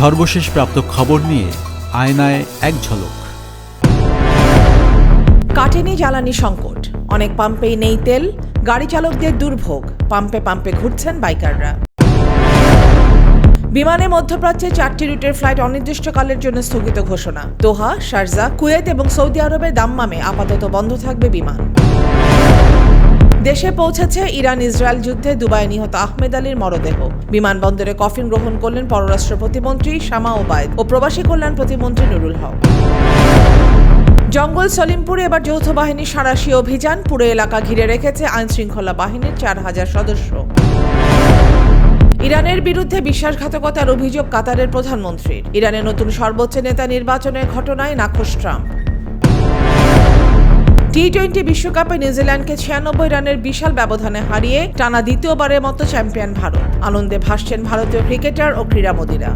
সর্বশেষ প্রাপ্ত খবর নিয়ে আয়নায় এক ঝলক। কাটেনি জ্বালানি সংকট, অনেক পাম্পেই নেই তেল, গাড়ি চালকদের দুর্ভোগ, পাম্পে পাম্পে ঘুরছেন বাইকাররা। বিমানে মধ্যপ্রাচ্যে 4টি রুটের ফ্লাইট অনির্দিষ্টকালের জন্য স্থগিত ঘোষণা। দোহা, শারজা, কুয়েত এবং সৌদি আরবের দাম্মামে আপাতত বন্ধ থাকবে বিমান। দেশে পৌঁছেছে ইরান ইসরায়েল যুদ্ধে দুবাইয়ে নিহত আহমেদ আলীর মরদেহ। বিমানবন্দরে কফিন গ্রহণ করলেন পররাষ্ট্র প্রতিমন্ত্রী শামা ওবায়দ ও প্রবাসী কল্যাণ প্রতিমন্ত্রী নুরুল হক। জঙ্গল সলিমপুরে এবার যৌথ বাহিনীর সাঁড়াশি অভিযান, পুরো এলাকা ঘিরে রেখেছে আইনশৃঙ্খলা বাহিনীর 4000 সদস্য। ইরানের বিরুদ্ধে বিশ্বাসঘাতকতার অভিযোগ কাতারের প্রধানমন্ত্রীর। ইরানের নতুন সর্বোচ্চ নেতা নির্বাচনের ঘটনায় নাখোশ ট্রাম্প। টি-20 বিশ্বকাপে নিউজিল্যান্ডকে 96 রানের বিশাল ব্যবধানে হারিয়ে টানা দ্বিতীয়বারের মতো চ্যাম্পিয়ন ভারত। আনন্দে ভাসছেন ভারতীয় ক্রিকেটার ও ক্রীড়ামোদীরা।